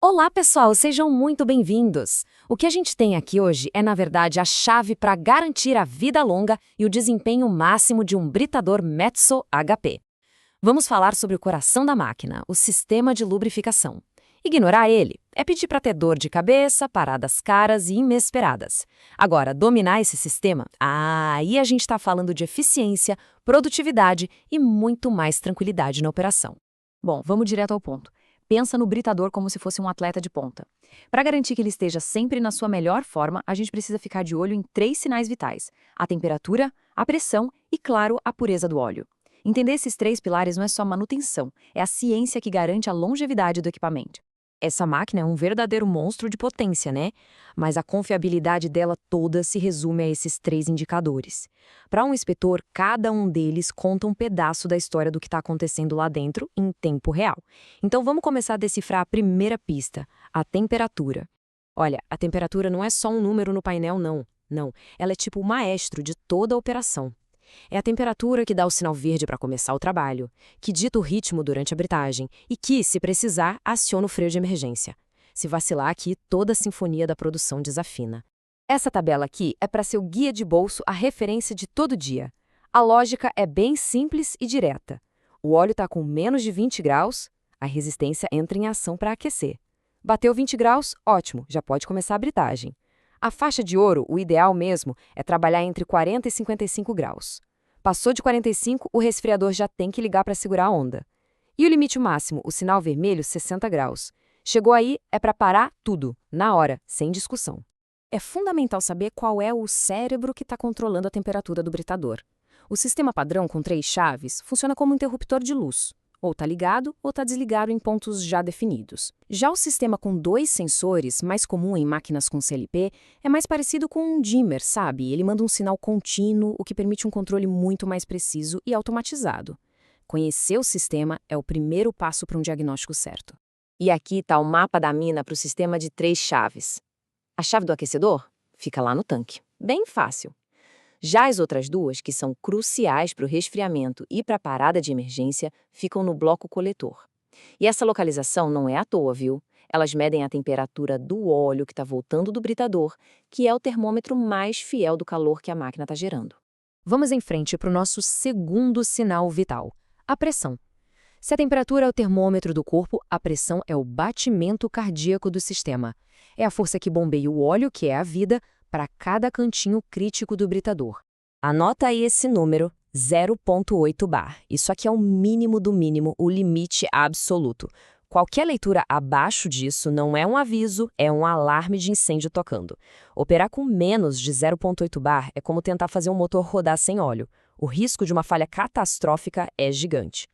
Olá, pessoal, sejam muito bem-vindos! O que a gente tem aqui hoje é, na verdade, a chave para garantir a vida longa e o desempenho máximo de um britador Metso HP. Vamos falar sobre o coração da máquina, o sistema de lubrificação. Ignorar ele é pedir para ter dor de cabeça, paradas caras e inesperadas. Agora, dominar esse sistema, aí a gente está falando de eficiência, produtividade e muito mais tranquilidade na operação. Bom, vamos direto ao ponto. Pensa no britador como se fosse um atleta de ponta. Para garantir que ele esteja sempre na sua melhor forma, a gente precisa ficar de olho em 3 sinais vitais: a temperatura, a pressão e, claro, a pureza do óleo. Entender esses 3 pilares não é só manutenção, é a ciência que garante a longevidade do equipamento. Essa máquina é um verdadeiro monstro de potência, né? Mas a confiabilidade dela toda se resume a esses 3 indicadores. Para um inspetor, cada um deles conta um pedaço da história do que está acontecendo lá dentro em tempo real. Então vamos começar a decifrar a primeira pista, a temperatura. Olha, a temperatura não é só um número no painel, não. Não, ela é tipo o maestro de toda a operação. É a temperatura que dá o sinal verde para começar o trabalho, que dita o ritmo durante a britagem e que, se precisar, aciona o freio de emergência. Se vacilar aqui, toda a sinfonia da produção desafina. Essa tabela aqui é para ser o guia de bolso, a referência de todo dia. A lógica é bem simples e direta. O óleo está com menos de 20 graus, a resistência entra em ação para aquecer. Bateu 20 graus? Ótimo, já pode começar a britagem. A faixa de ouro, o ideal mesmo, é trabalhar entre 40 e 55 graus. Passou de 45, o resfriador já tem que ligar para segurar a onda. E o limite máximo, o sinal vermelho, 60 graus. Chegou aí, é para parar tudo, na hora, sem discussão. É fundamental saber qual é o cérebro que está controlando a temperatura do britador. O sistema padrão com 3 chaves funciona como um interruptor de luz. Ou está ligado ou está desligado em pontos já definidos. Já o sistema com 2 sensores, mais comum em máquinas com CLP, é mais parecido com um dimmer, sabe? Ele manda um sinal contínuo, o que permite um controle muito mais preciso e automatizado. Conhecer o sistema é o primeiro passo para um diagnóstico certo. E aqui está o mapa da mina para o sistema de 3 chaves. A chave do aquecedor fica lá no tanque. Bem fácil. Já as outras 2, que são cruciais para o resfriamento e para a parada de emergência, ficam no bloco coletor. E essa localização não é à toa, viu? Elas medem a temperatura do óleo que está voltando do britador, que é o termômetro mais fiel do calor que a máquina está gerando. Vamos em frente para o nosso segundo sinal vital, a pressão. Se a temperatura é o termômetro do corpo, a pressão é o batimento cardíaco do sistema. É a força que bombeia o óleo, que é a vida, para cada cantinho crítico do britador. Anota aí esse número, 0,8 bar. Isso aqui é o mínimo do mínimo, o limite absoluto. Qualquer leitura abaixo disso não é um aviso, é um alarme de incêndio tocando. Operar com menos de 0,8 bar é como tentar fazer um motor rodar sem óleo. O risco de uma falha catastrófica é gigante.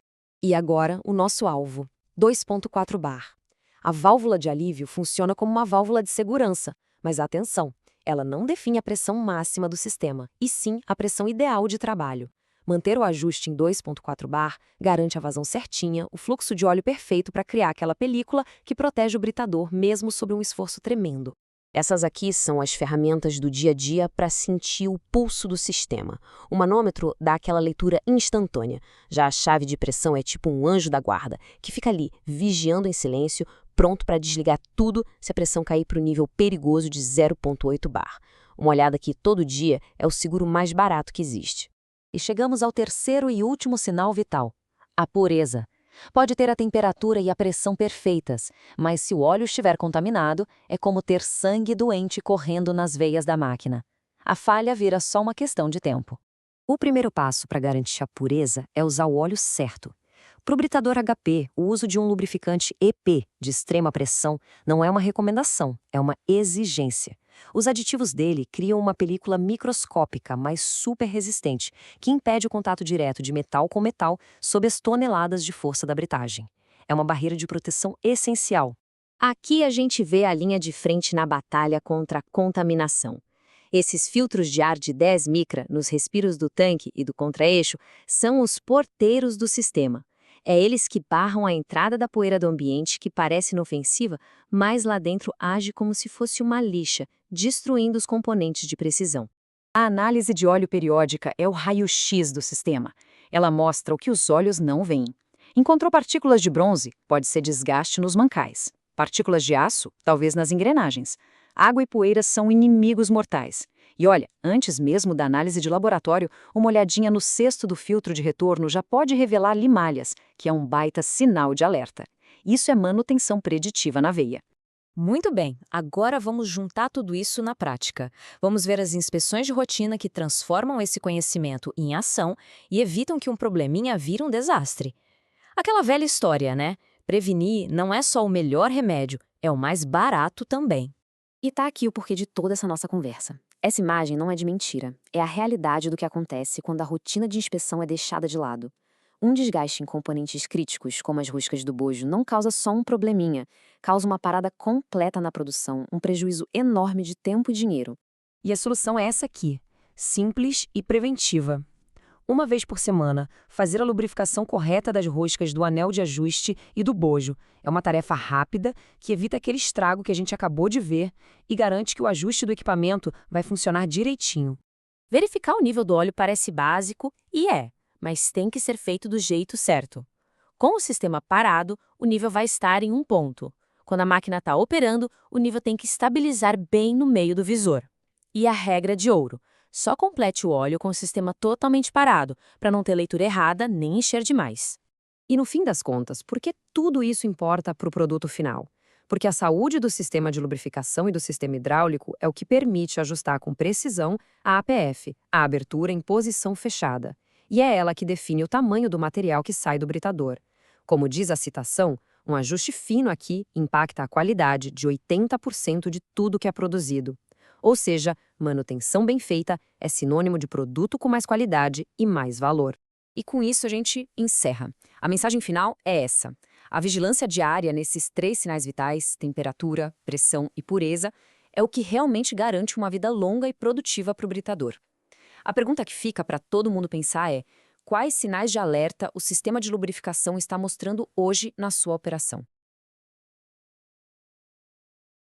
E agora, o nosso alvo, 2,4 bar. A válvula de alívio funciona como uma válvula de segurança, mas atenção! Ela não define a pressão máxima do sistema, e sim a pressão ideal de trabalho. Manter o ajuste em 2,4 bar garante a vazão certinha, o fluxo de óleo perfeito para criar aquela película que protege o britador mesmo sob um esforço tremendo. Essas aqui são as ferramentas do dia a dia para sentir o pulso do sistema. O manômetro dá aquela leitura instantânea. Já a chave de pressão é tipo um anjo da guarda, que fica ali, vigiando em silêncio, pronto para desligar tudo se a pressão cair para o nível perigoso de 0,8 bar. Uma olhada aqui todo dia é o seguro mais barato que existe. E chegamos ao terceiro e último sinal vital, a pureza. Pode ter a temperatura e a pressão perfeitas, mas se o óleo estiver contaminado, é como ter sangue doente correndo nas veias da máquina. A falha vira só uma questão de tempo. O primeiro passo para garantir a pureza é usar o óleo certo. Para o britador HP, o uso de um lubrificante EP de extrema pressão não é uma recomendação, é uma exigência. Os aditivos dele criam uma película microscópica, mas super resistente, que impede o contato direto de metal com metal sob as toneladas de força da britagem. É uma barreira de proteção essencial. Aqui a gente vê a linha de frente na batalha contra a contaminação. Esses filtros de ar de 10 micra nos respiros do tanque e do contraeixo são os porteiros do sistema. É eles que barram a entrada da poeira do ambiente, que parece inofensiva, mas lá dentro age como se fosse uma lixa, destruindo os componentes de precisão. A análise de óleo periódica é o raio-x do sistema. Ela mostra o que os olhos não veem. Encontrou partículas de bronze, pode ser desgaste nos mancais. Partículas de aço? Talvez nas engrenagens. Água e poeira são inimigos mortais. E olha, antes mesmo da análise de laboratório, uma olhadinha no cesto do filtro de retorno já pode revelar limalhas, que é um baita sinal de alerta. Isso é manutenção preditiva na veia. Muito bem, agora vamos juntar tudo isso na prática. Vamos ver as inspeções de rotina que transformam esse conhecimento em ação e evitam que um probleminha vire um desastre. Aquela velha história, né? Prevenir não é só o melhor remédio, é o mais barato também. E tá aqui o porquê de toda essa nossa conversa. Essa imagem não é de mentira, é a realidade do que acontece quando a rotina de inspeção é deixada de lado. Um desgaste em componentes críticos, como as roscas do bojo, não causa só um probleminha, causa uma parada completa na produção, um prejuízo enorme de tempo e dinheiro. E a solução é essa aqui, simples e preventiva. Uma vez por semana, fazer a lubrificação correta das roscas do anel de ajuste e do bojo. É uma tarefa rápida que evita aquele estrago que a gente acabou de ver e garante que o ajuste do equipamento vai funcionar direitinho. Verificar o nível do óleo parece básico e mas tem que ser feito do jeito certo. Com o sistema parado, o nível vai estar em um ponto. Quando a máquina está operando, o nível tem que estabilizar bem no meio do visor. E a regra de ouro: só complete o óleo com o sistema totalmente parado, para não ter leitura errada nem encher demais. E no fim das contas, por que tudo isso importa para o produto final? Porque a saúde do sistema de lubrificação e do sistema hidráulico é o que permite ajustar com precisão a APF, a abertura em posição fechada. E é ela que define o tamanho do material que sai do britador. Como diz a citação, um ajuste fino aqui impacta a qualidade de 80% de tudo que é produzido. Ou seja, manutenção bem feita é sinônimo de produto com mais qualidade e mais valor. E com isso a gente encerra. A mensagem final é essa: a vigilância diária nesses 3 sinais vitais, temperatura, pressão e pureza, é o que realmente garante uma vida longa e produtiva para o britador. A pergunta que fica para todo mundo pensar é: quais sinais de alerta o sistema de lubrificação está mostrando hoje na sua operação?